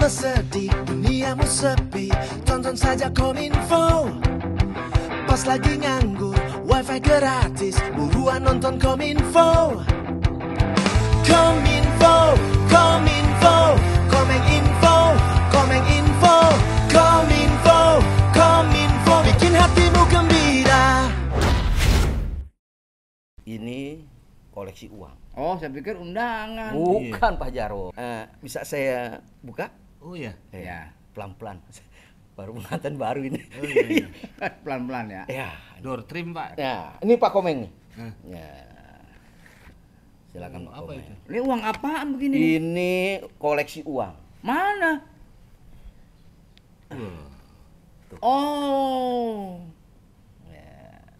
sedih, duniamu sepi, tonton saja Kominfo. Pas lagi nganggur, wifi gratis, buruan nonton Kominfo. Kominfo, Kominfo, Komeng Info, Komeng Info, Kominfo, Kominfo, bikin hatimu gembira. Ini koleksi uang. Oh, saya pikir undangan. Bukan Pak Jarwo. Bisa saya buka? Oh iya. Ya, Pelan-pelan. Baru pengantin baru ini. Oh, iya. pelan-pelan ya. Ya. Door trim, Pak. Ya, ini Pak Komeng nih. Hah? Ya. Silakan Pak Apa Komeng. itu? Ini uang apaan begini? Ini koleksi uang. Mana? Wah, Oh,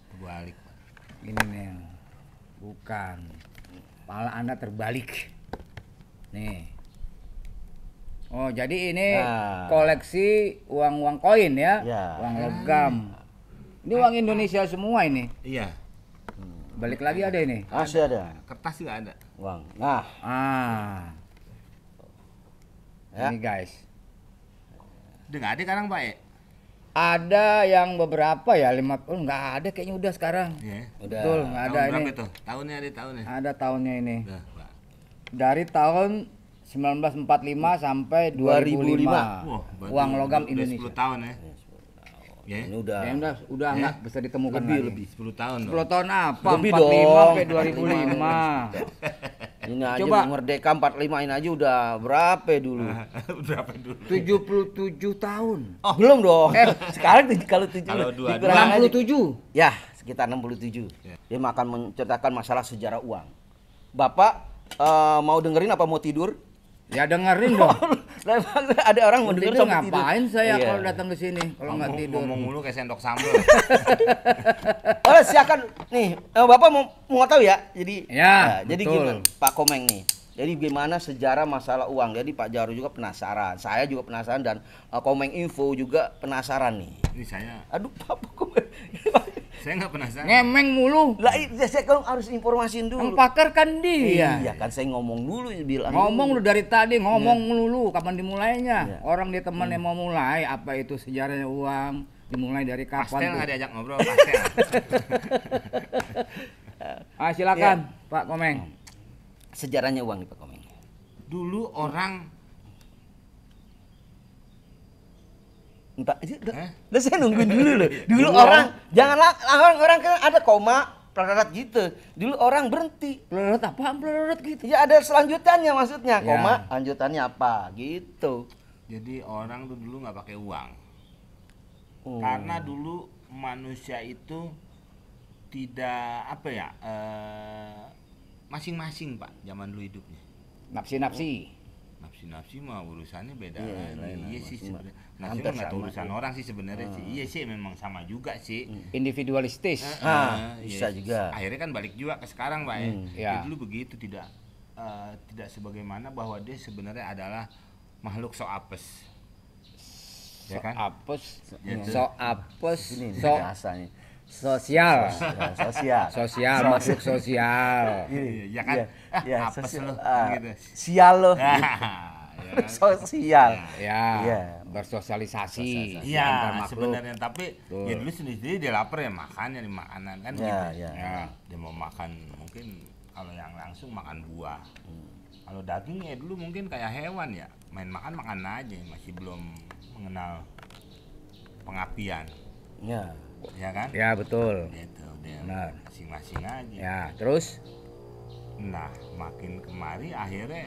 terbalik, Pak. ini nih. Bukan. Kepala Anda terbalik. Nih. Oh, jadi ini Nah. koleksi uang-uang koin ya? Ya. Uang logam. Ini uang Indonesia semua ini. Iya. Balik lagi ada ini. Masih ada Kertas juga ada. uang. Nah, Ah. Ya. Ini guys. Udah nggak ada sekarang, Pak ya? Ada yang beberapa ya, 5 nggak ada kayaknya udah sekarang. Iya. udah. Betul, nggak ada Tahun ini. berapa itu? Tahunnya ada tahunnya. Ada tahunnya ini. Udah, Pak. Dari tahun 1945 sampai 2005. Wah, berarti Uang logam udah Indonesia. 10 tahun ya. Ya. Ini udah. Ya, udah Ya. nggak bisa ditemukan Lebih, lagi. 10 tahun dong. 10 tahun apa? Lebih 45 dong. sampai 2005. Ini aja Coba. merdeka 45 ini aja udah berapa dulu? Berapa dulu? 77 tahun. Belum dong. Sekarang kalau 7 Kalau dua- dikurangin aja. 67. Ya, sekitar 67. Ya. Dia akan menceritakan masalah sejarah uang. Bapak mau dengerin apa mau tidur? Ya dengerin dong. Ada orang mau Mau denger tidur sampai tidur. ngapain saya Iya. kalau datang ke sini kalau nggak tidur. Ngomong mulu kayak sendok sambal. Oh, silakan nih. Bapak mau tahu ya? Jadi Ya, jadi betul. gimana Pak Komeng nih? Jadi gimana sejarah masalah uang? Jadi Pak Jarwo juga penasaran, saya juga penasaran dan Komeng Info juga penasaran nih. Ini saya Pak Komeng. nggak penasaran. Ngemeng mulu. Lah, saya kan harus informasiin dulu. Yang pakar kan dia. Iya kan saya ngomong dulu bilang. Ngomong lu dulu. dari tadi ngomong melulu kapan dimulainya? Iya. Orang dia teman yang mau mulai apa itu sejarahnya uang, dimulai dari kapan? Pastel tuh? nggak diajak ngobrol, pastel. Ah silakan Pak Komeng. Sejarahnya uang nih Pak Komeng. Dulu orang Entah, Eh? lah saya nungguin dulu loh. Dulu Dulu orang janganlah orang kan ada koma, pelarat gitu. Dulu orang berhenti. Peleret apaan peleret gitu? Ya ada selanjutannya maksudnya, Ya. koma, lanjutannya apa gitu. jadi orang tuh dulu nggak pakai uang. Oh. Karena dulu manusia itu tidak apa ya, masing-masing Pak zaman dulu hidupnya. Nafsi-nafsi. Nafsi-nafsi mah urusannya beda Iya, lain. lain, Iya sih masing- sebenarnya. Nafsi hampir mah nggak tahu sama, urusan iya. orang sih sebenarnya sih. Iya sih memang sama juga sih. Individualistis. Bisa juga. Akhirnya kan balik juga ke sekarang Pak ya. Ya. Jadi dulu begitu tidak sebagaimana bahwa dia sebenarnya adalah makhluk so apes. Ya kan? Apes, Gitu. so apes, Ini so biasa nih. sosial. Sosial. Sosial, makhluk sosial. Iya kan? Apes sosial. lu gitu. Sial loh. Ya kan? Sosial. Ya, Iya. bersosialisasi. Iya antar makhluk. sebenarnya tapi Betul. ya dulu sendiri dia lapar ya makan ya makanan kan Ya, gitu. ya. Ya, dia mau makan mungkin kalau yang langsung makan buah. Kalau daging ya dulu mungkin kayak hewan ya main makan aja masih belum mengenal pengapian Ya. ya kan? Ya, betul. Gitu dia Benar. masing-masing aja. Ya, terus Nah makin kemari akhirnya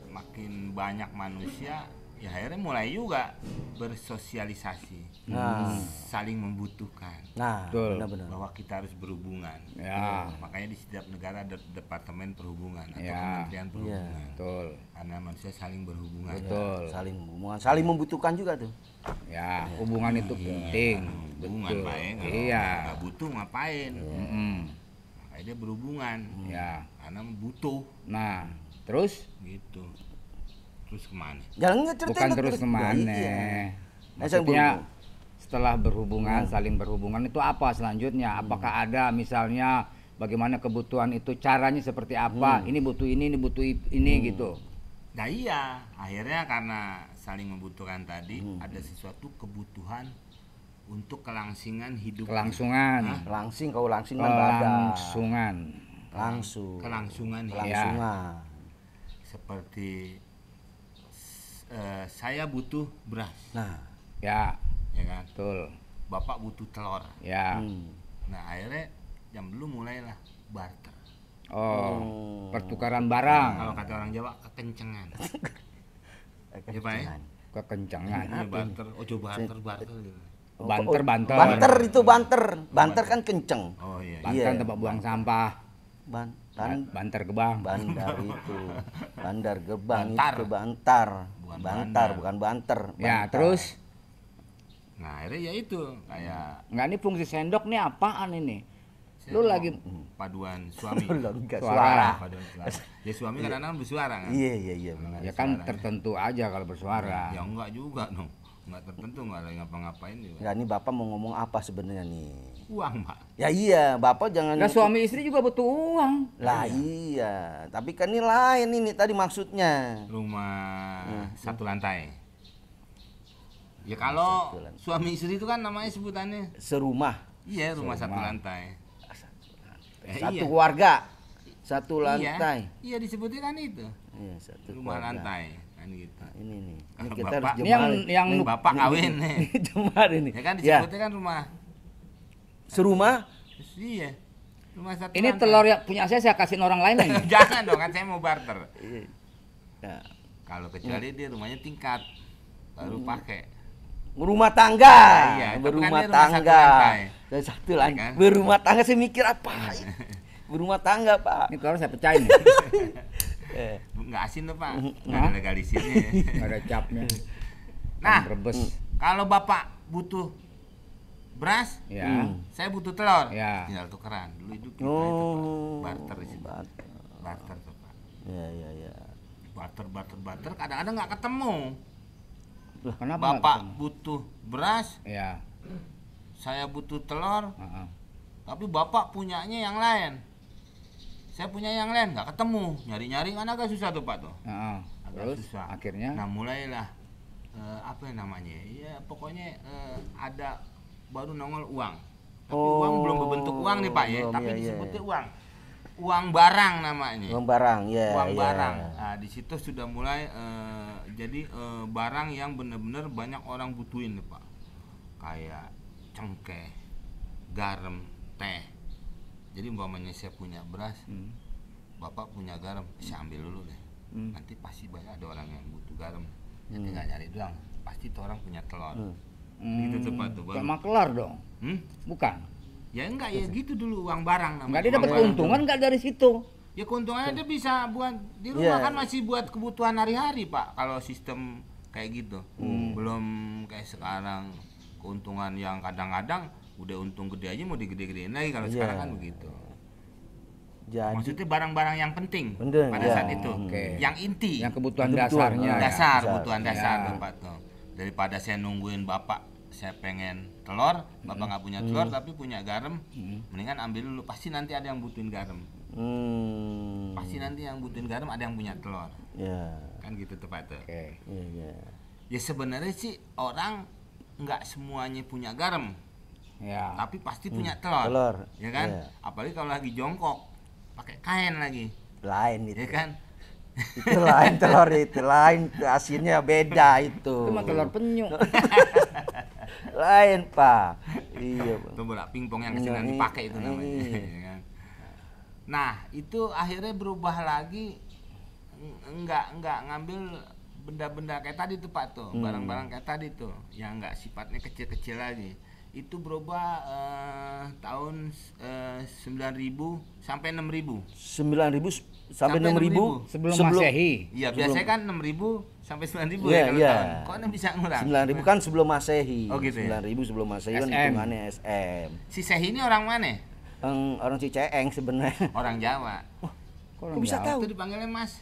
makin banyak manusia ya akhirnya mulai juga bersosialisasi, Nah. saling membutuhkan Nah, Betul. benar-benar. bahwa kita harus berhubungan. Ya. Makanya di setiap negara ada departemen perhubungan atau Ya. kementerian perhubungan. betul. Karena manusia saling berhubungan. Betul. Saling hubungan, saling membutuhkan juga tuh. Ya, hubungan itu penting. Hubungan Betul. baik. Iya. Nggak butuh ngapain? Mm-mm. Makanya dia berhubungan. Ya. Karena butuh Nah, terus gitu. Terus kemana? Jangan ceritain bukan dong terus kemana? Iya. Nah, saya Maksudnya berhubung. setelah berhubungan, saling berhubungan itu apa selanjutnya? Apakah ada misalnya bagaimana kebutuhan itu caranya seperti apa? Ini butuh ini butuh ini gitu. Nah iya, akhirnya karena saling membutuhkan tadi, ada sesuatu kebutuhan untuk kelangsingan hidup. Kelangsungan. Langsing kau langsing kan badan. Kelangsungan. Langsung. Kelangsungan hidup. Kelangsungan. Seperti saya butuh beras, Nah, Ya, ya kan? betul. Bapak butuh telur. Ya. Nah akhirnya jam dulu mulailah barter. Oh, pertukaran barang. Kalau kata orang Jawa kekencengan. Ya Pak ya? Kekencangan. Ini barter, coba barter gitu. Banter, banter. Banter itu banter. Banter kan kenceng. Oh iya. Banter Iya. tempat buang sampah. Banter Gebang. bandar itu. Bandar gerbang Bantar. itu bantar. Bukan Bantar bandar. bukan banter. Ya, Bantar. terus Nah akhirnya ya itu kayak nggak ini fungsi sendok nih apaan ini? Lu lagi paduan suami. Enggak, Suara. Paduan suara. Ya suami kadang-kadang bersuara kan? Iya benar. Ya kan tertentu aja kalau bersuara. Ya enggak juga dong. Enggak tertentu, enggak lagi ngapa-ngapain juga. Enggak, ini Bapak mau ngomong apa sebenarnya nih? Uang, Pak. Ya iya, Bapak jangan Nah, suami istri juga butuh uang. Lah iya, tapi kan ini lain ini tadi maksudnya. Rumah satu lantai. Ya kalau Satu lantai. suami istri itu kan namanya sebutannya. Serumah, Iya, rumah satu Serumah. lantai. satu Iya. keluarga, satu lantai. Iya, disebutnya kan itu. Iya, satu Rumah keluarga. lantai kan gitu. Nah, ini nih. Ini Kalau kita Bapak- harus Ini yang jemarin. yang Nih, Bapak kawin nih. Jemar ini. Ya kan Ya, disebutnya kan rumah. serumah. Iya. Rumah satu ini lantai. telur yang punya saya kasihin orang lain lagi. Jangan dong, kan saya mau barter. Iya. Nah, Kalau kecuali dia rumahnya tingkat baru pakai. berumah tangga. Iya, tapi kan berumah dia rumah satu tangga. lantai. Dan satu lagi. kan? Berumah tangga saya mikir apa? Berumah tangga, Pak. Ini telur saya pecahin nih. Eh, Nggak asin tuh Pak, nggak Hah? ada legalisirnya. Nggak ada capnya. Nah, Brebes. kalau Bapak butuh beras, Ya. saya butuh telur, Ya. tinggal tukeran. Dulu itu kita itu Pak, Oh. barter di situ. Barter. Barter tuh Pak. Ya. Barter. Kadang-kadang nggak ketemu. Kenapa? nggak Bapak ketemu? butuh beras, Ya. saya butuh telur, Heeh. tapi Bapak punyanya yang lain. Saya punya yang lain, nggak ketemu. Nyari-nyari kan agak susah tuh Pak tuh. Heeh. Agak Terus susah. akhirnya Nah mulailah apa yang namanya? Ya pokoknya ada baru nongol uang. Tapi uang belum berbentuk uang nih Pak ya, belum, tapi iya, disebutnya uang. Uang barang namanya. Uang barang, ya. Uang ya. barang. Nah di situ sudah mulai jadi barang yang benar-benar banyak orang butuhin nih Pak. Kayak cengkeh, garam, teh. Jadi umpamanya saya punya beras, Bapak punya garam, saya ambil dulu deh. Nanti pasti banyak ada orang yang butuh garam. Jadi nggak nyari doang, pasti tuh orang punya telur. Gitu tuh Pak tuh. kayak makelar dong. Hmm? Bukan. Ya enggak ya gitu dulu uang barang namanya. Enggak dia Uang dapat barang. keuntungan enggak dari situ? Ya keuntungannya dia bisa buat di rumah Iya. kan masih buat kebutuhan hari-hari Pak kalau sistem kayak gitu. Belum kayak sekarang keuntungan yang kadang-kadang udah untung gede aja mau digede-gedein lagi kalau Iya. sekarang kan begitu. Jadi Maksudnya barang-barang yang penting Penting, pada iya. saat itu. Oke. Yang inti. Yang kebutuhan Kebutuhan, dasarnya. ah. ya. dasar, Dasar. kebutuhan dasar Ya. tuh, Pak tuh. Daripada saya nungguin Bapak, saya pengen telur, Bapak nggak punya telur tapi punya garam, mendingan ambil dulu. Pasti nanti ada yang butuhin garam. Pasti nanti yang butuhin garam ada yang punya telur. Ya. Kan gitu tuh Pak tuh. Oke. Iya. Ya sebenarnya sih orang nggak semuanya punya garam, Ya. tapi pasti punya telur. Telur, Ya kan? iya. Apalagi kalau lagi jongkok, pakai kain lagi. Lain itu. Ya kan? Itu lain telur itu, lain asinnya beda itu. Itu mah telur penyu. Lain, Pak. Iya, Bang. Itu bola pingpong yang Iya, kesini dipakai itu namanya. iya. ya kan? Nah itu akhirnya berubah lagi, nggak ngambil benda-benda kayak tadi tuh Pak tuh, barang-barang kayak tadi tuh yang nggak sifatnya kecil-kecil lagi. Itu berubah tahun 9.000 sampai 6.000. 9.000 sampai 6.000. 6.000 Sebelum Masehi. Iya biasanya kan 6.000 sampai 9.000 Iya, ya kalau iya. tahun. Kok Anda bisa ngurang? 9.000 kan sebelum Masehi. Oh, gitu ya? 9.000 sebelum Masehi kan SM. hitungannya SM. Si Sehi ini orang mana? Orang Ciceeng sebenarnya. Orang Jawa. Kok Kok bisa Jawa? tahu? Itu dipanggilnya Mas.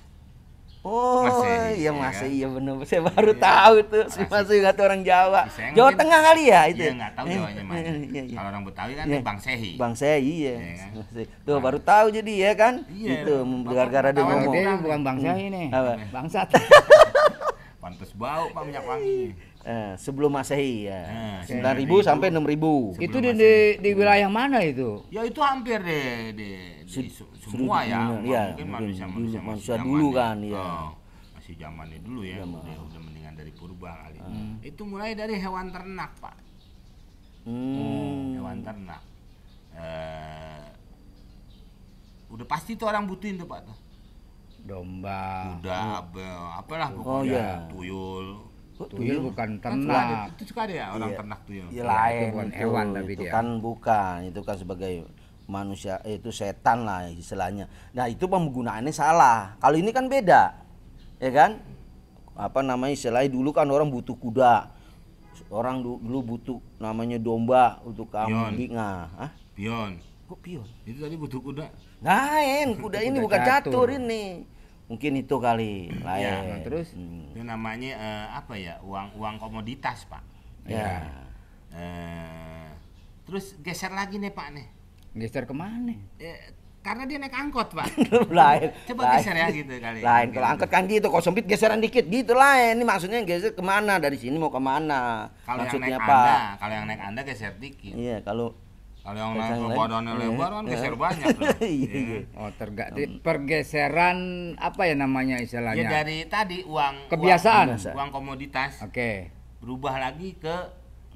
Oh, Masehi, iya ya Masehi, kan? iya benar. Saya baru Iya. tahu tuh si Masehi. Masehi kata orang Jawa. Saya Jawa mungkin- Tengah kali ya itu. Iya, nggak tahu Jawanya mana. Iya, iya. Kalau orang Betawi kan Iya. Bang Sehi. Bang Sehi ya. Iya kan? Tuh baru tahu jadi ya kan? Iya, Itu Bapak gara-gara dia pengetahuan Kalau ngomong. dia Ngomong. bukan bangsa ini, Apa? bangsat. Pantes bau Pak minyak wangi. Sebelum Masehi ya. Nah, 9.000 sampai 6.000. Itu di wilayah mana itu? Ya itu hampir semua ya. Iya, Mungkin mungkin manusia zamannya. dulu kan, iya. Oh, masih zamannya dulu ya. Udah mendingan dari purba kali. Itu mulai dari hewan ternak, Pak. Hmm. Hewan ternak. Udah pasti tuh orang butuhin tuh, Pak tuh. Domba. Kuda, apalah Oh, pokoknya, iya. tuyul. Tuyul bukan Kan suka ada, ternak. itu suka ada ya orang Iya. ternak tuyul. Ya Iya, lain itu bukan hewan tapi itu dia. kan bukan, itu kan sebagai manusia, itu setan lah istilahnya. Nah itu penggunaannya salah. Kalau ini kan beda, ya kan? Apa namanya istilahnya dulu kan orang butuh kuda, orang dulu butuh namanya domba untuk kambing. Hah? Pion. Kok pion? Itu tadi butuh kuda. Lain, kuda ini Kuda bukan catur. catur ini. Mungkin itu kali, lain. Ya, nah, terus? Itu namanya apa ya? Uang komoditas, Pak. Ya. Terus geser lagi nih, Pak nih. Geser kemana? Karena dia naik angkot, Pak. Lain. Coba lain. geser ya gitu kali. Lain, Mungkin. kalau angkat kan gitu, kalau sempit geseran dikit gitu lain. Ini maksudnya geser kemana? Dari sini mau kemana? Kalau yang Maksudnya naik apa? Anda, kalau yang naik Anda geser dikit. Iya, kalau Kalau yang Yang naik lain. badannya lebar kan geser banyak loh. Iya, Iya. iya. Oh, pergeseran apa ya namanya Ya istilahnya? dari tadi uang Kebiasaan. uang komoditas Oke. berubah lagi ke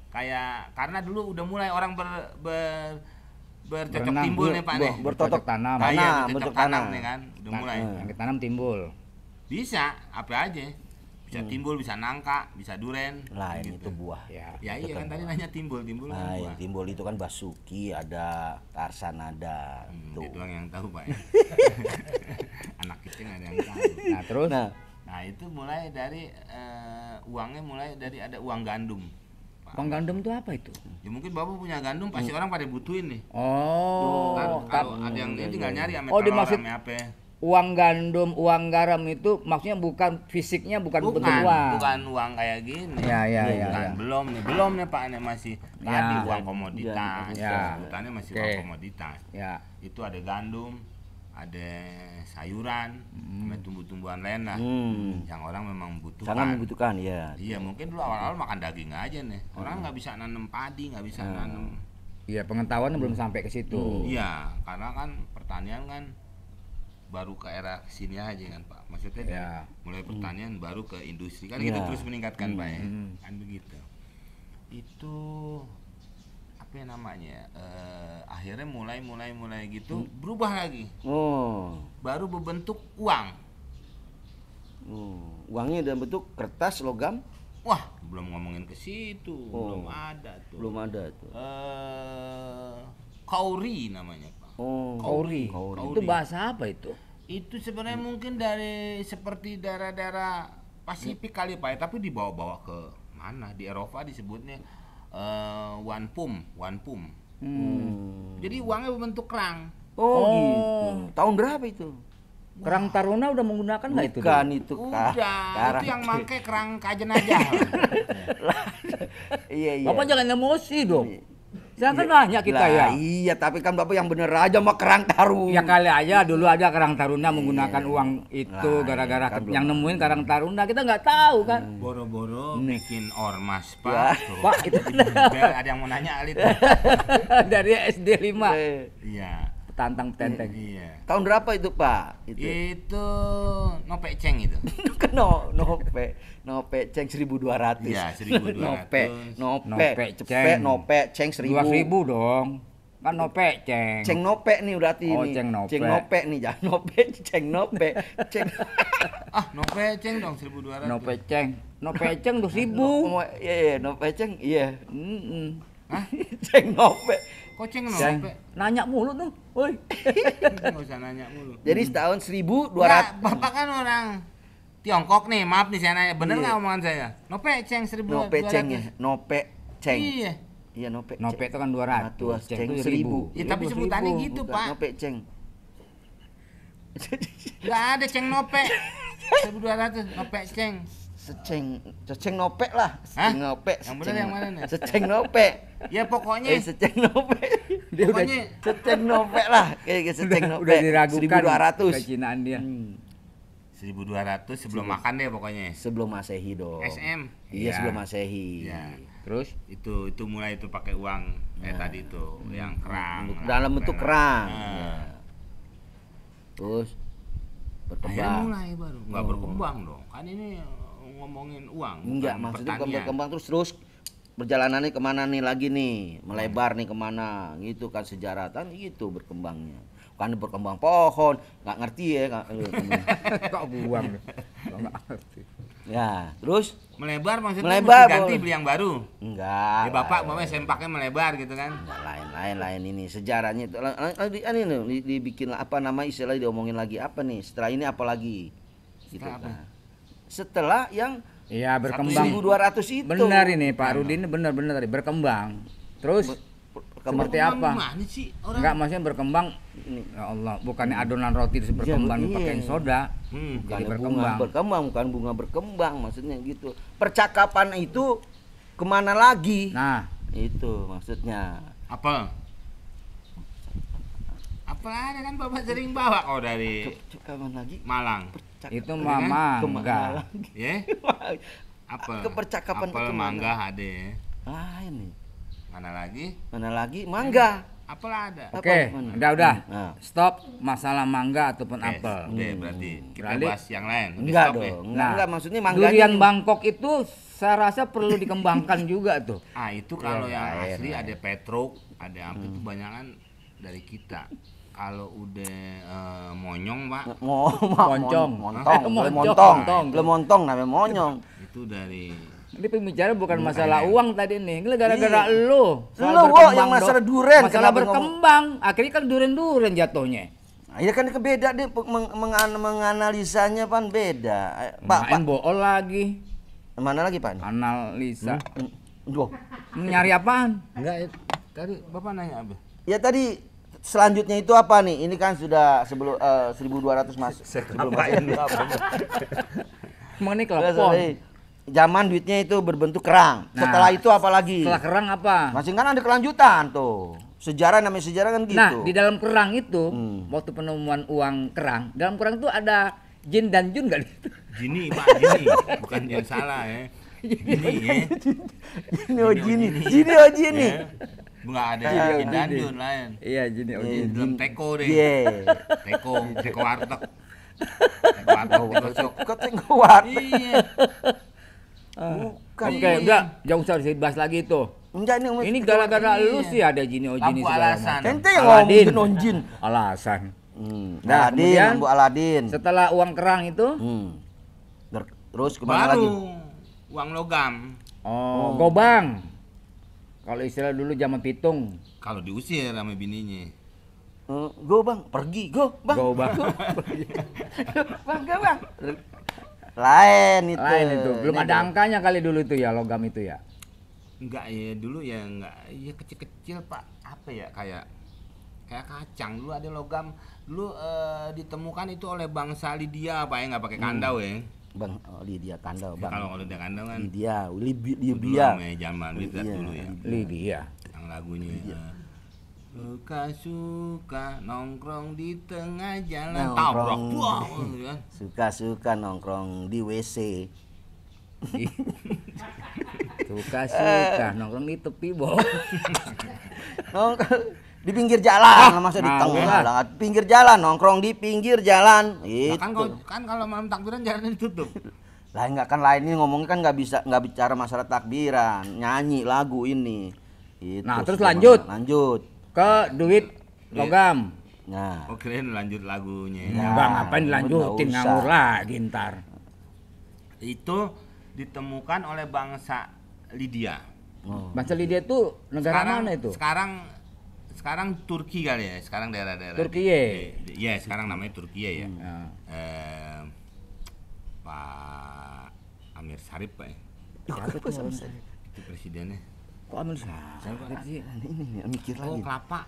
kayak karena dulu udah mulai orang bercocok Berenang, timbul nih Pak nih. bercocok tanam. Nah, iya, tanam, bercocok bercocok tanam tanam. nih kan, udah mulai. Yang ditanam timbul. Bisa apa aja. Bisa timbul, bisa nangka, bisa duren. Lain gitu. itu buah. Ya. Ya iya kan tadi nanya timbul kan Lain, buah. timbul itu kan Basuki ada, Tarsan ada. Dia Tuh. doang yang tahu Pak ya. Anak kecil ada yang tahu. Nah, terus Nah, Nah itu mulai dari uangnya mulai dari ada uang gandum. Pak. uang gandum itu apa itu? Ya mungkin bapak punya gandum pasti orang pada butuhin nih. Oh, Kalau ada yang dia tinggal nyari ame Oh, telur dimaksud- ame apa. uang gandum, uang garam itu maksudnya bukan fisiknya, bukan bentuk uang. Bukan uang kayak gini. Ya, ya, ya, Bukan, ya. belum nih Pak ini masih Ya. tadi uang komoditas. Ya. Sebutannya masih Oke. uang komoditas. Ya. Itu ada gandum, ada sayuran, sama tumbuh-tumbuhan lain lah. hmm, Yang orang memang butuhkan. sangat membutuhkan ya. Iya mungkin dulu awal-awal makan daging aja nih. Orang nggak bisa nanam padi, nggak bisa nanam. Iya, pengetahuan belum sampai ke situ. Iya, karena kan pertanian kan baru ke era sini aja kan Pak. Maksudnya Ya. mulai pertanian baru ke industri kan Ya. gitu terus meningkatkan Pak ya. Hmm. Kan begitu. Itu apa ya namanya? Akhirnya mulai gitu berubah lagi. Oh. Baru berbentuk uang. Uangnya dalam bentuk kertas, logam? Wah, belum ngomongin ke situ, Oh. belum ada tuh. Belum ada tuh. Kauri namanya Pak. Oh. Kauri. Kauri. Itu bahasa apa itu? Itu sebenarnya mungkin dari seperti daerah-daerah Pasifik kali Pak ya, tapi dibawa-bawa ke mana? Di Eropa disebutnya wanpum. Jadi uangnya berbentuk kerang. Oh, gitu. Tahun berapa itu? Kerang Taruna udah menggunakan nggak itu? Bukan dulu? itu Udah, karang. itu yang pakai kerang kajen aja. Iya, iya. Bapak jangan emosi dong. Jangan nanya kita Lah, ya. Iya, tapi kan Bapak yang bener aja sama kerang tarung. Ya kali aja dulu ada Karang Taruna menggunakan uang itu Lah, gara-gara kan yang belum. nemuin Karang Taruna kita nggak tahu kan. Boro-boro bikin ormas Ya. Pak. Tuh. Pak itu Bel, ada yang mau nanya kali tuh. dari SD 5 Iya. tantang tenteng. Iya. Tahun berapa itu, Pak? Itu. Itu nopeceng itu. Kan nope ceng 1.200. Iya, 1.200. Nope cepet, nope ceng 1.000. 2.000 dong. Kan nope ceng. Ceng nope nih berarti Oh, ini. ceng nope. Ceng nope nih, jangan nope, ceng nope. Ceng. Ah, nopeceng dong 1.200. Nope ceng. Nope ceng 2.000. Iya, nope ceng, iya. Hah? Ceng nope. Koceng Ceng. nope. Nanya mulu tuh. Woi. Nggak usah nanya mulu. Jadi setahun 1.200. Enggak, Bapak kan orang Tiongkok nih, maaf nih saya nanya. Bener Iya. nggak omongan saya? Nopeceng 1.200. Nope ceng ya, nope ceng. Iya. Iya, nope. Nope itu kan 200. Ceng Ceng itu 1.000. 1.000. Ya, tapi sebutannya gitu, Bukan, Pak. nope ceng. Nggak ada ceng nope. 1.200 ngopek ceng. Seceng nopek lah. Seceng Hah? nopek. Yang bener yang mana nih? Seceng nopek. Ya pokoknya Seceng nopek. Dia udah pokoknya Seceng nopek lah. Kayak seceng nopek. udah diragukan 1.200. kecinaan dia. 1.200 sebelum makan deh pokoknya. Sebelum Masehi dong. SM. Iya, Iya. sebelum Masehi. Ya. Terus Itu mulai itu pakai uang tadi itu yang kerang. Dalam bentuk kerang. Nah. Ya. Terus Akhirnya berkembang. mulai baru. Enggak berkembang dong. Kan ini ngomongin uang. Enggak, bukan maksudnya bukan pertanian. berkembang terus perjalanannya kemana nih lagi nih, melebar nih kemana, gitu kan sejarah kan gitu berkembangnya. Bukan berkembang pohon, nggak ngerti ya. kok buang. Kok nggak ngerti. Ya, terus Melebar maksudnya Melebar, mesti ganti boleh. beli yang baru. enggak. Ya bapak mamanya sempaknya melebar gitu kan. Enggak, lain ini sejarahnya itu. Ini nih dibikin apa nama istilah diomongin lagi apa nih? Setelah ini apa lagi? Gitu Setelah apa? kan. Setelah yang Iya berkembang. 1.200 itu. Benar ini Pak Rudi ini benar-benar tadi berkembang. Terus seperti Berkembang apa? gimana sih orang? Enggak maksudnya berkembang. Ya Allah, bukannya adonan roti terus berkembang iya. pakai soda. Bukan Jadi bunga berkembang, bukan bunga berkembang, maksudnya gitu. Percakapan itu kemana lagi? Nah, Itu maksudnya. Apel. Apel ada kan bapak sering bawa kau dari Kapan lagi? Malang. itu Kan? mama Kemana enggak. lagi? Ya? Apel. Kepercakapan Apel itu kemana? mangga ada. Lain nih. Mana lagi? Mana lagi? Mangga. Apel ada. Apa? Oke, Mana? udah. Nah. Stop masalah mangga ataupun Oke, apel. udah berarti kita Beralih. bahas yang lain. Udah Enggak stop ya? dong. Nah, Enggak, maksudnya mangganya. Durian Bangkok itu saya rasa perlu dikembangkan juga tuh. Ah itu kalau Ya, yang lain, asli lain. ada Petruk, ada apa itu banyakan dari kita. Kalau udah monyong pak, Moncong. Montong. Moncong. Belum montong namanya monyong. itu dari Ini pembicara bukan masalah uang tadi nih. Ini gara-gara lu. Soal Lu, berkembang yang dong. masalah duren, Masalah kenapa berkembang. Akhirnya kan duren-duren jatuhnya. Nah, ya kan beda deh menganalisanya pan beda. Pak, Main bool lagi. mana lagi Pak? Analisa. Duh. Nyari apaan? enggak tadi bapak nanya apa? Ya tadi selanjutnya itu apa nih? Ini kan sudah sebelum 1.200 mas. Sebelum Emang ini Terus, telepon. zaman duitnya itu berbentuk kerang. Nah, Setelah itu apa lagi? Setelah kerang apa? Masih kan ada kelanjutan tuh. Sejarah namanya sejarah kan gitu. Nah, di dalam kerang itu, Hmm. waktu penemuan uang kerang, dalam kerang itu ada jin dan jun gak gitu? Jini pak, Jini, bukan yang salah ya. Jini ya. Ini oh jini. Jini oh jini. Ya. Enggak ada jin dan jun lain. Iya, jin oh Di jin. dalam teko deh. Iya. Teko warteg. Teko warteg digosok. Kok tengkuat? Iya. Bukan. Oke, udah, jangan usah dibahas lagi itu. Enggak ini Ini gara-gara lu sih ada jin oh jin Lampu alasan. Ente yang Aladin. ngomongin onjin. Alasan. Nah, Nah, kemudian Lampu Aladin. setelah uang kerang itu, Terus kemana lagi? Baru uang logam. oh, gobang. Kalau istilah dulu zaman pitung, Kalau diusir sama bininya. Go bang, pergi, go bang. gobang. Bang, go bang. Lain itu. Lain itu. Belum Ini ada angkanya kali dulu itu ya, logam itu ya. Enggak ya dulu ya enggak ya kecil-kecil pak apa ya kayak kacang dulu ada logam dulu ditemukan itu oleh bangsa Lydia pak ya nggak pakai kandau ya. Bang, Lydia Kandau, bang. Kalau dia kandau kan Lydia, dulu Libya. namanya zaman itu Iya, dulu ya. Lydia. Yang lagunya suka nongkrong di tengah jalan tabrak Nongkrong. buang kan. Suka-suka nongkrong di WC. Suka-suka nongkrong di tepi bawah. Nongkrong di pinggir jalan, masa di nah, tengah udah. lah. Pinggir jalan, nongkrong di pinggir jalan. Nah, Itu. kan kalau malam takbiran jalannya ditutup. Lah enggak kan lain ini ngomongnya kan nggak bicara masalah takbiran, nyanyi lagu ini. Itu. Nah, terus sudah lanjut. Lanjut. Ke duit logam. Nah, Oh kirain lanjut lagunya. Ya. Bang, ngapain nggak dilanjutin usah. ngawur lagi ntar. Itu ditemukan oleh bangsa Lydia. Bangsa Lydia itu negara Sekarang- mana itu? Sekarang Turki kali ya, sekarang daerah-daerah. Turkiye. Iya, sekarang namanya Turkiye ya. Nah, Pak Amir Sarip Pak ya. Siapa tuh? Itu presidennya. kok Amir Sarip sih? Ini mikir Oh lagi. kelapa,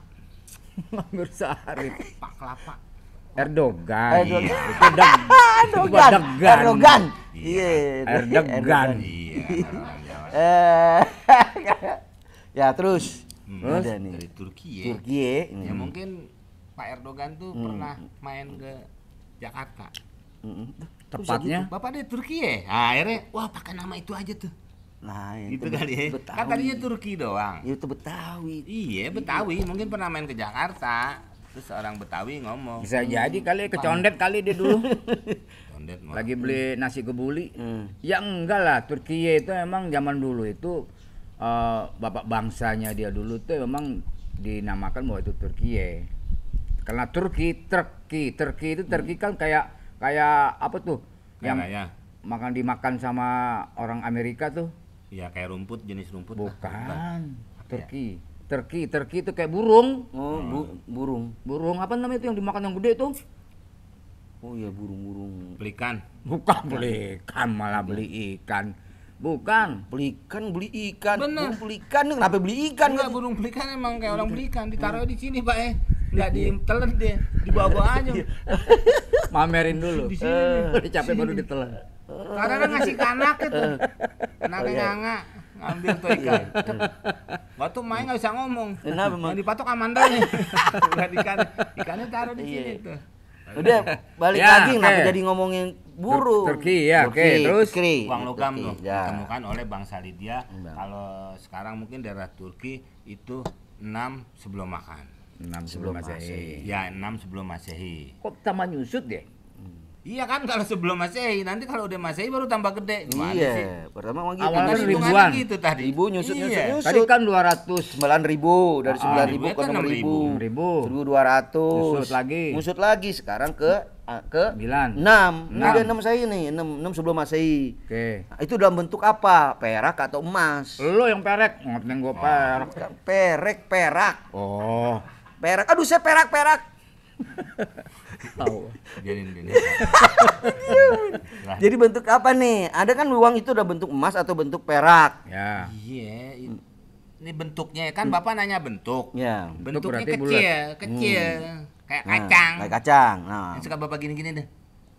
Amir Sarip. Pak kelapa. Erdogan. Erdogan. Itu Erdogan. Degan. Erdogan. Iya. Erdogan. Iya. orang Jawa. Ya terus. Terus? Ada nih. Dari Turki ya. Turki ya. Ya mungkin Pak Erdogan tuh pernah main ke Jakarta. Tepatnya Bapak dari Turki ya. Nah, akhirnya wah pakai nama itu aja tuh. Nah, Gitu kali ya. Betawi. Kan tadinya Turki doang. Itu Betawi. Iya, Betawi. Mungkin pernah main ke Jakarta. Terus orang Betawi ngomong. bisa jadi kali kecondet kali dia dulu. Condet mah. Lagi beli nasi kebuli. Ya enggak lah, Turkiye itu emang zaman dulu itu bapak bangsanya dia dulu tuh memang dinamakan bahwa itu Turkiye. Karena Turki itu Turki kan kayak apa tuh? Yang Kayaknya. dimakan sama orang Amerika tuh. Iya, kayak rumput, jenis rumput. lah. Bukan. Turki itu kayak burung. Oh, burung. Burung apa namanya itu yang dimakan yang gede tuh? Oh iya, burung-burung. Pelikan. Bukan beli ikan, malah beli ikan. Bukan. Pelikan beli ikan. Bener. Burung pelikan kenapa beli ikan? Enggak, burung pelikan emang kayak orang pelikan, ditaruh di sini, Pak Enggak ditelan deh, dibawa aja. Mamerin dulu. Di sini. Udah capek baru ditelan. Kadang ngasih ke anak itu. Anaknya nganga ngambil tuh ikan. Waktu main nggak bisa ngomong. Kenapa, Mang? Yang dipatok amandanya. Udah ikannya taruh di sini tuh. Udah balik Ya, lagi kenapa oke. jadi ngomongin burung? Turki, ya, oke. Terus? Uang logam Turki, tuh ya. ditemukan oleh bangsa Lydia. Bang. Kalau sekarang mungkin daerah Turki itu 6 sebelum makan. 6 sebelum Sebelum Masehi. Ya 6 sebelum Masehi. Kok tambah nyusut ya? Iya kan kalau sebelum Masehi, nanti kalau udah Masehi baru tambah gede. Gimana sih? Iya, pertama mah gitu. Awalnya Kan kan hitungannya ribuan. gitu tadi. Ribu nyusut Iya. nyusut nyusut. Tadi kan 200. 9.000 dari 9.000 ke 6.000. 6.000. 6.000. 1.200. Nyusut lagi. lagi sekarang ke 9. 6. Ini 6. udah 6 Masehi nih, 6 sebelum Masehi. Oke. Nah, itu dalam bentuk apa? Perak atau emas? Lo yang perek, ngoteng gua perak. Kan perak. Oh. Perak. Aduh, saya perak. Tahu. Jadi ini. Jadi bentuk apa nih? Ada kan uang itu udah bentuk emas atau bentuk perak? Ya. Iya, ini bentuknya kan Bapak nanya bentuk. Ya. Bentuknya berarti kecil, kayak Nah, kacang. kayak kacang. Nah. Yang suka Bapak gini-gini deh.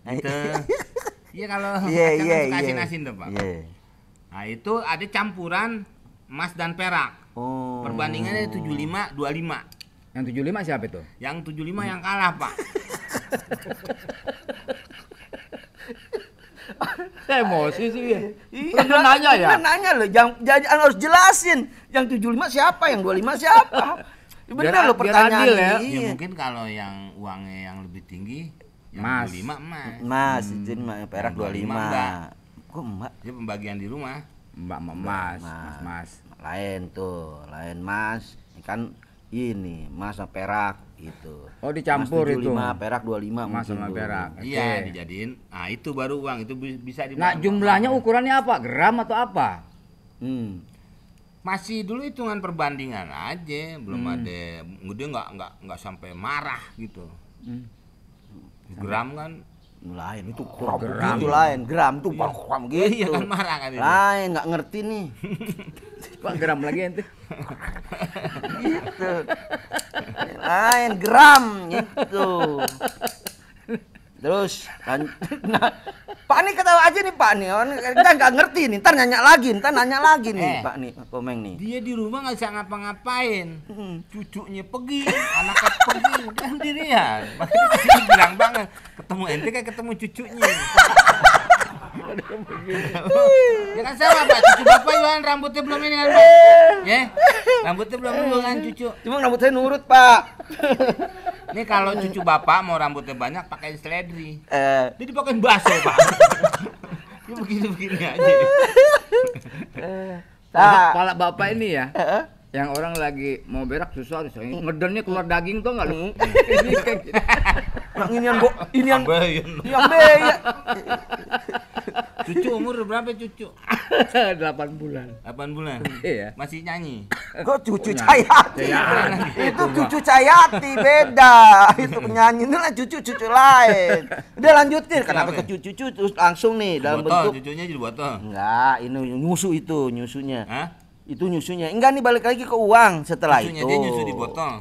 Gitu. Iya kalau Iya, kacang iya, kan suka iya. asin-asin tuh, Pak. Iya. Nah, itu ada campuran emas dan perak. Oh. Perbandingannya 75-25. Yang 75 siapa itu? Yang 75 yang kalah, Pak. Emosi sih ya. Iya, Kan nanya ya. Kan nanya loh, jangan harus jelasin. Yang 75 siapa, yang 25 siapa? Bener loh biar pertanyaan adil ya. ini. Ya Iya. mungkin kalau yang uangnya yang lebih tinggi yang Emas. 25 emas. Mas, itu mah perak Yang 25 enggak. 25. Kok emak? Dia pembagian di rumah. Mbak Mas, Mas. Mas. Lain tuh, lain mas. Kan ini mas sama perak gitu. Oh, dicampur Mas itu. 75, perak 25 Emas mungkin sama tuh. perak. Oke. Iya, dijadiin. Nah, itu baru uang itu bisa Nah, dibawa. jumlahnya ukurannya apa? Gram atau apa? Masih dulu hitungan perbandingan aja, belum ada. Dia nggak sampai marah gitu. Gram kan? Lain itu kurang gram. gitu lain. Gram tuh kurang gitu. Iya kan marah kan itu. Lain nggak ngerti nih. Pak gram lagi ente. Gitu. Lain gram gitu. Terus nah, Pak nih ketawa aja nih Pak nih. Kita nggak ngerti nih. Ntar nanya lagi nih Pak nih Komeng nih. Dia di rumah nggak bisa ngapa-ngapain. Cucunya pergi, anaknya pergi, dia sendirian. Makanya dia bilang banget, ketemu ente kayak ketemu cucunya. Ya kan sama Pak, cucu Bapak Yohan rambutnya belum ini kan Pak? Ya, rambutnya belum dulu kan cucu. Cuma rambut saya nurut Pak. Ini kalau cucu Bapak mau rambutnya banyak pakai seledri. Dia dipakein baso Pak. Dia begini-begini aja. Kepala bapak ini ya. Yang orang lagi mau berak susah harus ngedennya keluar daging tuh nggak lu? Ini kayak gitu. Yang ini yang Tambahin. yang bea. Cucu umur berapa cucu? 8 bulan. 8 bulan. Iya. Masih nyanyi. Kok cucu Cayati? Cayati. Itu cucu Cayati beda. Itu penyanyi itu lah cucu lain. Udah lanjutin. Kenapa ke cucu terus langsung nih dalam Botol, bentuk? cucunya jadi botol. Enggak, ini nyusunya. Hah? Itu nyusunya. Enggak nih balik lagi ke uang setelah Cucunya itu. dia nyusu di botol.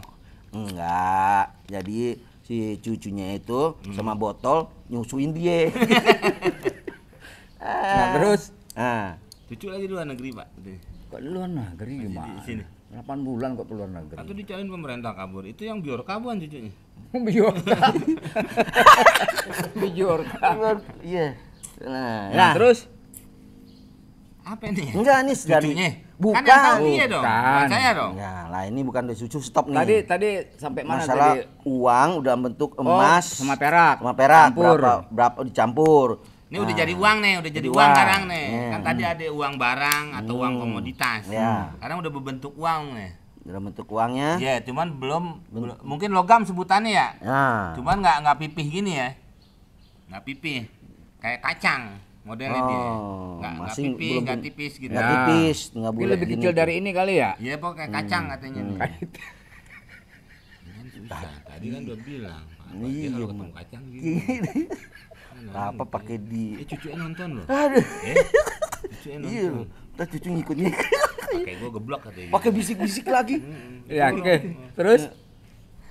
Enggak. Jadi si cucunya itu sama botol nyusuin dia. Nah, terus Nah, Cucu lagi di luar negeri, Pak. kok di luar negeri Masih gimana? di sini. 8 bulan kok ke luar negeri. Atau dicariin pemerintah kabur. Itu yang Biorka bukan cucunya. Biorka. Biorka. iya. Nah, terus Apa ini? Enggak nih dari Cucunya. bukan. Kan yang tahu dia dong. Bukan. Bukan saya dong. Ya, lah ini bukan dari cucu, stop nih. tadi sampai mana Masalah tadi? uang udah bentuk emas sama perak. sama perak Campur. berapa dicampur. Ini udah jadi uang nih, udah jadi jadi uang uang. sekarang nih. Iya. Kan tadi ada uang barang atau uang komoditas. Iya. Sekarang udah berbentuk uang nih. Dalam bentuk uangnya. Iya, cuman belum mungkin logam sebutannya ya. Nah. Cuman nggak pipih gini ya. Nggak pipih. Kayak kacang modelnya dia. Nggak masih pipih, belum nggak tipis gitu. Nggak Ya. tipis, nggak Ini boleh lebih gini kecil tuh. dari ini kali ya? Iya, pokoknya kayak kacang katanya nih. Kayak Susah. Tadi kan udah bilang, Pak, dia Iya, kalau ketemu kacang gitu. Apa pakai di Cucunya nonton loh. Aduh. Cucunya Iya, nonton. terus cucu ngikutnya. Pakai gua geblok katanya. Pakai bisik-bisik lagi. Ya, oke. Terus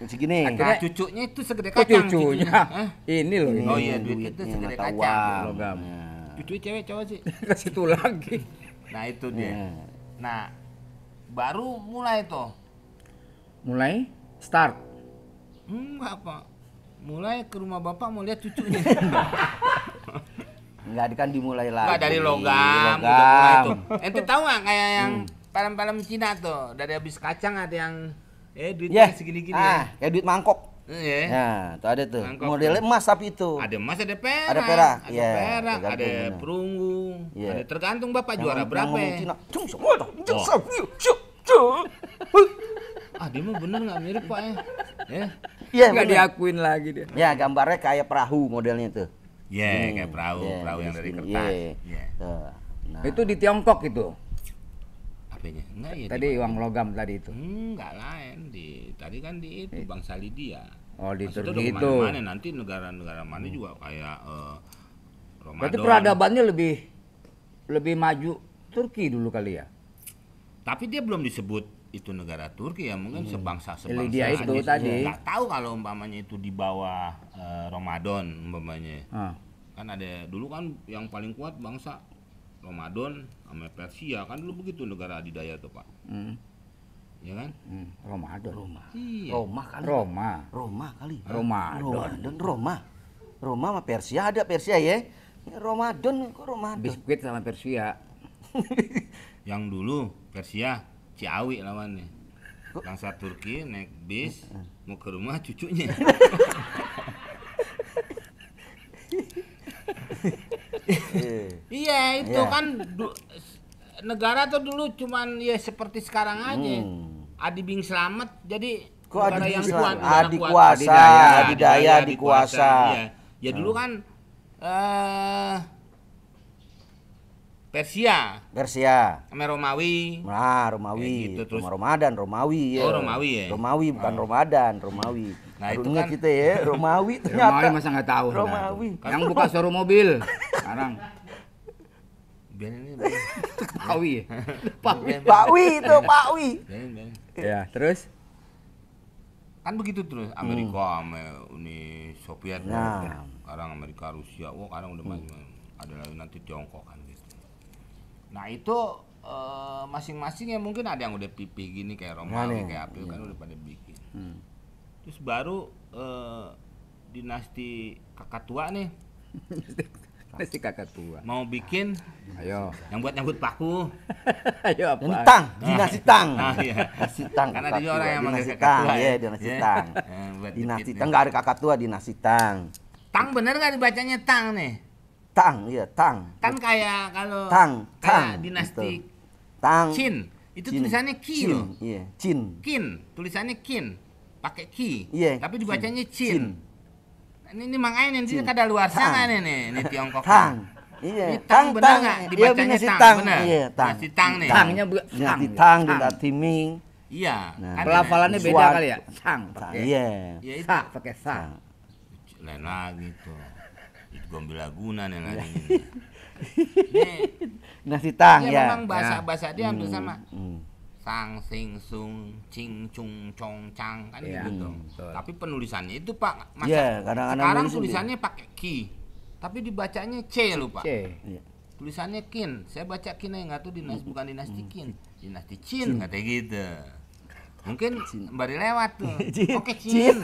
Segini. Nah, cucunya itu segede kok kacang. cucunya? Hah? Ini loh. Oh Ini. iya, duit itu Duitnya segede mata kacang. uang. Logam. Cucunya cewek cowok sih. Ke situ lagi. Nah, itu dia. Iya. Nah, baru mulai tuh. Mulai start. Enggak, Pak. Mulai ke rumah Bapak mau lihat cucunya. Enggak kan dimulai lagi. Enggak dari logam, udah mulai tuh. Ente tahu enggak kayak yang film-film Cina tuh, dari habis kacang ada yang duitnya Ya. segini-gini ya. Kayak duit mangkok. Iya. Ya, tuh ada tuh. Mangkok. Modelnya emas tapi itu. Ada emas, ada perak. Ada perak, ada iya, perak, tergantung, ada benar. perunggu, Iya. ada tergantung Bapak juara Yang berapa. ngomong Ya. Cina. Cung semua dah. Cung Oh. semua. Cung, cung. Ah, dia mah bener nggak mirip Pak ya? Ya. Iya, Enggak bener. diakuin lagi dia. Ya, gambarnya kayak perahu modelnya tuh. Iya, Gini. kayak perahu, Iya, perahu yang di dari sini. kertas. Iya. Iya. Tuh. Nah, Itu di Tiongkok itu. Apanya? Enggak ya. Tadi uang logam tadi itu. Enggak lain tadi kan di itu Bangsa Lydia. Oh, di Maksudnya Turki udah itu. kemana-mana, nanti negara-negara mana juga kayak Ramadan. Berarti peradabannya lebih maju Turki dulu kali ya. Tapi dia belum disebut itu negara Turki ya, mungkin sebangsa Lydia itu aja. tadi. Nggak tahu kalau umpamanya itu di bawah Ramadan umpamanya. Ah. Kan ada dulu kan yang paling kuat bangsa Ramadan sama Persia kan dulu begitu negara adidaya tuh Pak. Ya kan? Ramadan. Iya. Roma kali. Roma Kali. Ramadan. Roma sama Persia ada Persia ya. Ini Ramadan kok Ramadan. Biskuit sama Persia. Yang dulu Persia Ciawi lawannya. Bangsa Turki naik bis mau ke rumah cucunya. Iya itu Iya. kan negara tuh dulu cuman ya seperti sekarang aja. Adi Bing Slamet jadi Kok negara Adi yang Bing kuat, Slamet? negara Adi kuat. kuasa, adidaya, dikuasa. Iya. Ya dulu kan Persia sama Romawi. Nah, Kayak Romawi. gitu, terus- Ramadan, Romawi ya. Oh, Romawi ya? Romawi bukan Ramadan, Romawi. Nah, Baru itu ingat kan- kita ya, Romawi ternyata. Romawi masa nggak tahu. dah. Romawi. Yang buka showroom mobil sekarang. Biar ini, Pawi. Pawi. Pak Wi itu, Pak Wi. biarin. Ya, terus Kan begitu terus Amerika sama Uni Soviet. Nah. Sekarang Amerika, Rusia, sekarang udah ada lagi nanti Tiongkok kan gitu. Nah itu masing-masing ya mungkin ada yang udah pipih gini kayak Romawi, nih. kayak apa kan udah pada bikin. Terus baru dinasti kakak tua nih si kakak tua. mau bikin Ayo. yang buat nyambut paku. Ayo apa? Ini Tang, dinasti Tang. Ah, iya. Dinasti Tang. Karena kakak ada orang tua. yang manggil dinasti kakak Tang, tua, iya, ya. dinasti Iya. Tang. Buat Dinasti jepit Tang nih. enggak ada kakak tua, dinasti Tang. Tang bener nggak dibacanya Tang nih? Tang, iya, Tang. Kan kayak kalau Tang, kayak Tang. dinasti Gitu. Tang. Qin. Itu Qin. tulisannya Qi Qin, loh. iya, Qin. Qin, tulisannya Qin. Pakai Qi. Iya. Tapi dibacanya Qin. Qin. Ini makanya nih Qin. kada luar sana Tang. nih Tiongkok. Tang. Iya, Ini Tang bener nggak? Iya, Dibacanya dinasti Tang, Tang. bener. Iya, Tang. Dinasti Tang nih. Tangnya Tang. Dinasti ya? Tang, Tang. dinasti Ming. Iya. Nah. kan Pelafalannya beda Suat. kali ya? Sang Tang, pakai. iya. Ya itu Sa pakai sa. lain lagi tuh. Itu Gombel Laguna nih lagi. Nih, Dinasti Tang, ya ya. memang bahasa-bahasa dia hampir sama. sang sing sung cing cung cong cang kan Iya, gitu. betul. Tapi penulisannya itu Pak, masa Iya, kadang-kadang sekarang nulis tulisannya pakai ki. Tapi dibacanya C loh Pak. C. Iya. Tulisannya kin. Saya baca kin aja nggak tuh bukan dinasti kin. Dinasti Chin katanya gitu. Mungkin baru lewat tuh. Cin. Oke Chin.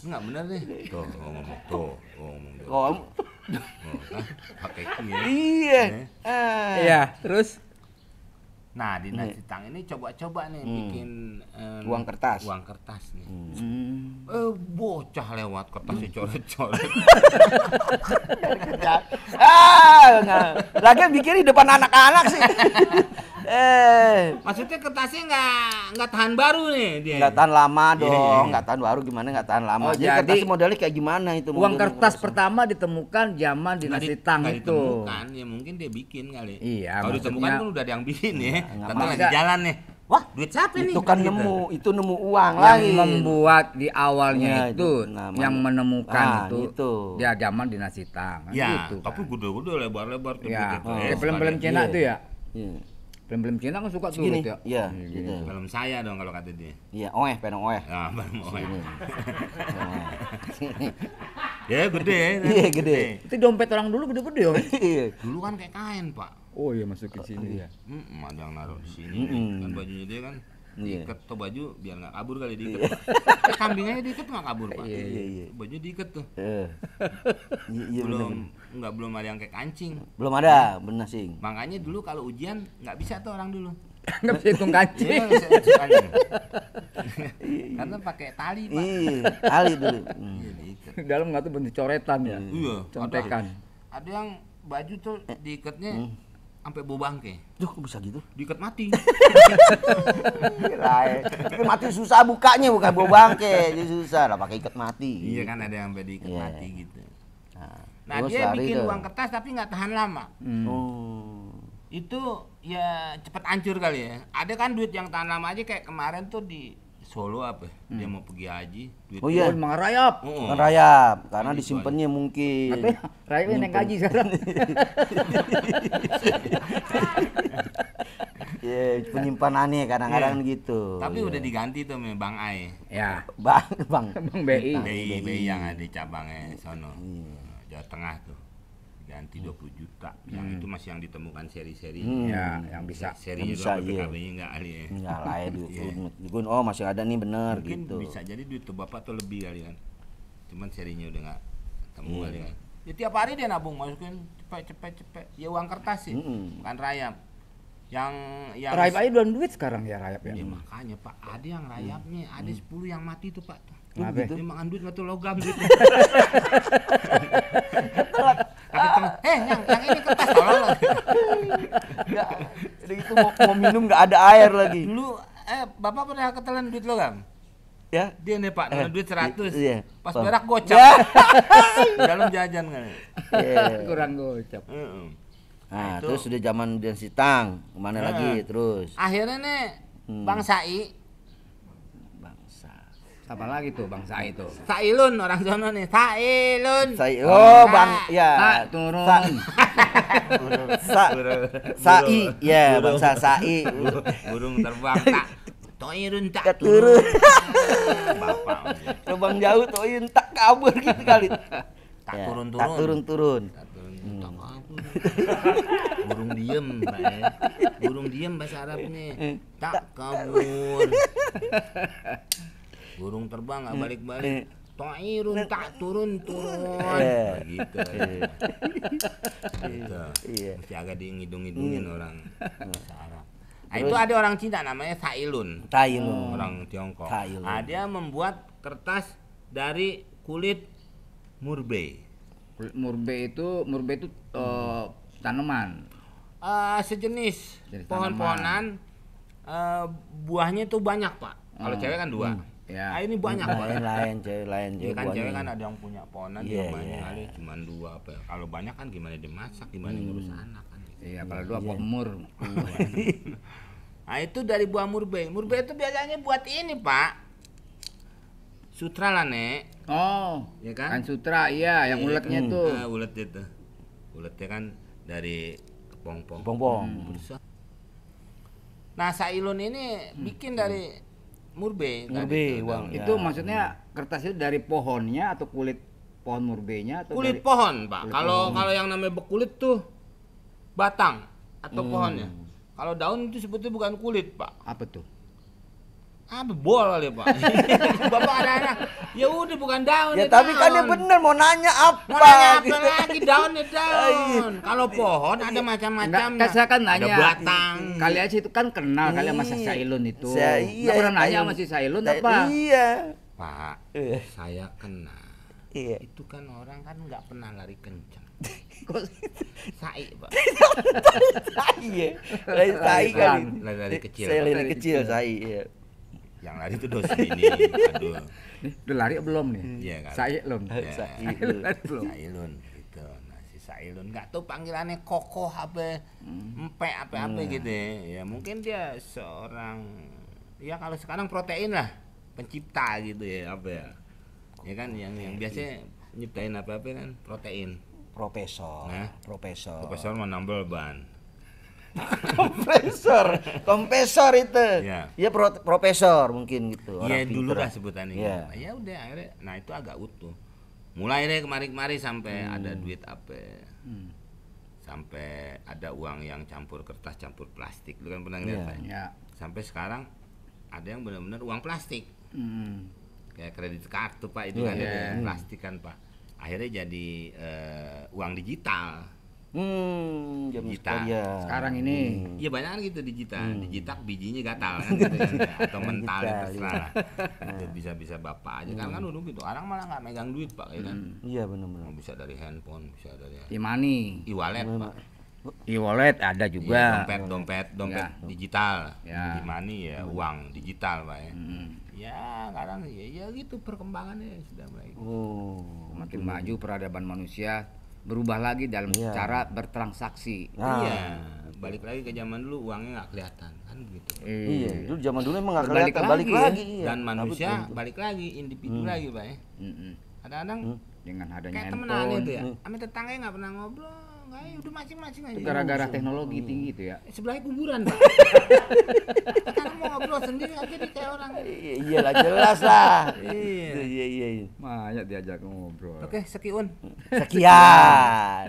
Enggak bener deh. Tuh ngomong tuh, ngomong deh. Oh, Kan pakai ki ya. iya. Eh. Iya, terus Nah, di nasi tang ini coba-coba nih bikin Uang kertas. Uang kertas nih. hmm, Bocah lewat kertasnya coret-coret. Nggak. Lagi bikin di depan anak-anak sih. Maksudnya kertasnya nggak tahan baru nih dia. Nggak tahan lama Iya, dong, iya. nggak tahan baru gimana nggak tahan lama. Oh, Jadi jadi kertasnya modelnya kayak gimana itu? uang modelnya kertas kertasnya. pertama ditemukan zaman dinasti Tang Nggak itu. ditemukan, ya mungkin dia bikin kali. Iya, Kalau ditemukan maksudnya- kan udah ada yang bikin ya. nggak Tentu lagi maksudnya- jalan nih. Wah, duit siapa nih? Itu kan Gitu. itu nemu uang Yang lagi. membuat di awalnya Iya, itu, itu namanya. yang menemukan Ah, itu, itu. dia zaman dinasti Tang. Kan Ya, gitu, tapi kan. gede-gede lebar-lebar tuh Ya, begitu. kayak film-film Cina Iya. tuh ya. Iya. Film-film Cina kan suka tuh Segini. gitu ya. Iya, Gini. gitu. Film saya dong kalau kata dia. Iya, penong oeh. Nah, baru mau ya. Ini. Ya gede. Iya, gede. Itu dompet orang dulu gede-gede ya. Iya. Dulu kan kayak kain, Pak. Oh iya masuk ke sini ya. Ada yang naruh di sini kan bajunya dia kan Iya. diikat tuh baju biar nggak kabur kali diikat. Kambingnya diikat nggak kabur Pak. Iya, iya. Baju diikat tuh. Iya, Belum ada yang kayak kancing. Belum ada, benar sih. Makanya dulu kalau ujian nggak bisa tuh orang dulu. Nggak bisa hitung kancing. Iya, nggak bisa hitung kancing. Karena pakai tali Pak. Iya, kali dulu. Iya, diikat. Dalam nggak tuh bentuk coretan ya. Iya. Contekan. Ada yang baju tuh diikatnya sampai bau bangke. Duh, kok bisa gitu? Diikat mati. Itu mati susah bukanya, bukan bau bangke. Jadi susah lah pakai ikat mati. Iya kan ada yang sampai diikat Iya. mati gitu. Nah terus dia lari bikin tuh. uang kertas tapi nggak tahan lama. Oh. Itu ya cepet hancur kali ya. Ada kan duit yang tahan lama aja kayak kemarin tuh di Solo apa? Dia mau pergi haji. Duit Oh iya. Oh, emang rayap. Oh. Kan rayap, karena Kan itu disimpannya mungkin. Apa ya? Rayap yang naik gaji sekarang. Iya, penyimpanannya kadang-kadang gitu. Tapi Iya. udah diganti tuh sama Bang Ai. Ya, Bang. Bang BI. BI yang ada di cabangnya sono. Jawa Tengah tuh. Diganti 20 juta. Yang itu masih yang ditemukan seri-seri. Ya, yang bisa. Serinya Bisa, doang iya. PKB-nya enggak kali ya. Enggak lah ya digun. Oh, masih ada nih bener Mungkin gitu. bisa jadi duit tuh Bapak tuh lebih kali kan. Cuman serinya udah enggak ketemu kali kan. Ya tiap hari dia nabung masukin cepet. Ya uang kertas sih. Bukan rayap. Yang Rayap aja doang duit sekarang ya rayap ya. Ya makanya Pak, ada yang rayapnya, ada 10 yang mati tuh Pak. Kenapa? Dia makan duit nggak tuh logam duit. Tapi yang ini kertas tolong. Ya, udah gitu mau minum nggak ada air lagi. Dulu Bapak pernah ketelan duit logam? Ya. Dia nih Pak, nol duit 100. Iya. Pas Pak. berak gocap. Ya. Di dalam jajan kan. Iya. Kurang gocap. Heeh. Nah, itu. terus sudah zaman Dinasti Tang, kemana Nah. lagi terus? Akhirnya nih Bang Sai, Bangsa. Apa lagi tuh Bang Sai itu? Sailun orang sono nih, Sailun. Bang, ya. Pak, turun. Sai, ya, bangsa Sai. Burung terbang tak. Toirun tak Turun. Bapak. Terbang jauh tuh tak kabur gitu kali. Tak Ya, turun-turun. Tak turun-turun. Tak turun. Tak kabur. Burung diem, Pak ya. Burung diem bahasa Arabnya. Tak kabur. Burung terbang nggak balik-balik. Toirun tak turun-turun. Begitu. Gitu. Iya. Mesti agak diingidung-idungin orang bahasa Arab. Nah, itu ada orang Cina namanya Sailun. Tailun. Orang Tiongkok. Sailun. Nah, dia membuat kertas dari kulit murbei. Murbe itu tanaman. Sejenis Jadi pohon-pohonan, buahnya itu banyak Pak. Kalau cewek kan 2. Ya. Nah, ini banyak Pak. Lain, cewek lain, Iya kan buahnya. cewek kan ada yang punya pohonan Iya, juga banyak iya. kali cuma 2 apa ya. Kalau banyak kan gimana dimasak, gimana ngurus anak kan. Iya, kalau dua pemur. Nah, itu dari buah murbei. Murbei itu biasanya buat ini, Pak. Sutra lah, Nek. Oh, Ya kan? sutra, iya, yang uletnya tuh. Ulet itu. Uletnya kan dari kepompong. Pompong. Bisa. Nah, Sailun ini bikin dari murbe. Murbe, tadi tuh, uang. daun. Itu maksudnya kertas itu dari pohonnya atau kulit pohon murbenya atau Kulit dari pohon, Pak. kulit Kalau yang namanya bekulit tuh batang atau pohonnya. Kalau daun itu sebetulnya bukan kulit, Pak. apa tuh? Apa bol kali, Pak? Bapak ada anak. Ya udah bukan daun. Ya ini tapi kan dia daun. bener mau nanya apa? Mau nanya apa gitu. lagi daunnya daun. Kalau pohon ada macam-macam. Enggak, saya kan Ada nanya. batang. Kali aja itu kan kenal kali sama si Iya. Sailun itu. Iya, Nggak pernah nanya sama si Sailun apa? Iya. Pak, Iya. saya kenal. Iya. Itu kan orang kan nggak pernah lari kencang. Kok Sai, Pak. Iya. Tai kan. Lari kecil. Saya Pak. lari kecil, saya. Iya. Yang lari itu dosa ini. Aduh. nih, udah lari belum nih? Iya kan. Sailun. Ya. Sailun. belum. Sailun gitu. Nah, si Sailun nggak tahu panggilannya kokoh apa, apa gitu ya. Ya mungkin dia seorang ya kalau sekarang protein lah, pencipta gitu ya apa ya. Ya kan yang biasanya nyiptain apa-apa kan protein. Profesor. Nah. Profesor mau nambal ban. Kompresor itu. Iya. Ya profesor mungkin gitu. Iya orang dulu pinter. lah sebutannya. Iya. Nah, ya udah akhirnya, nah itu agak utuh. Mulai deh kemari-kemari sampai ada duit apa. Sampai ada uang yang campur kertas, campur plastik. Lu kan pernah lihat, Iya. Pak? Ya. Sampai sekarang ada yang benar-benar uang plastik. Hmm. Kayak kredit kartu, Pak, itu Iya, kan iya. ada plastik kan, Pak. Akhirnya jadi uang digital. Jam Digital. sekalian. Sekarang ini. Iya banyak kan gitu digital. Digital bijinya gatal kan gitu kan. Atau mental ya Digital, terserah lah. Itu bisa bapak aja kan dulu gitu. Orang malah nggak megang duit, Pak, ya kan. Iya benar-benar. Bisa dari handphone, bisa dari E-money. e-wallet, Pak. E-wallet ada Iya, juga. dompet Ya. digital. Ya. Di money ya uang digital, Pak ya. Ya, kadang ya gitu perkembangannya sudah mulai. Oh. Makin maju peradaban manusia berubah lagi dalam Iya. cara bertransaksi. Nah. Iya, balik lagi ke zaman dulu uangnya nggak kelihatan kan begitu. Iya, dulu zaman dulu emang nggak Berbalik kelihatan balik lagi ya. lagi. Iya. Dan manusia Tapi- balik lagi individu lagi, Pak ya. Mm-mm. Kadang-kadang Dengan adanya kayak temenan handphone. itu ya. Sama tetangganya nggak pernah ngobrol, nggak ya udah masing-masing aja. Itu gara-gara teknologi tinggi itu ya. Sebelahnya kuburan, Pak. Karena mau ngobrol sendiri aja dia kayak orang. Iya lah jelas lah. Iya. Iya iya. Banyak diajak ngobrol. Oke, sekian. Sekian.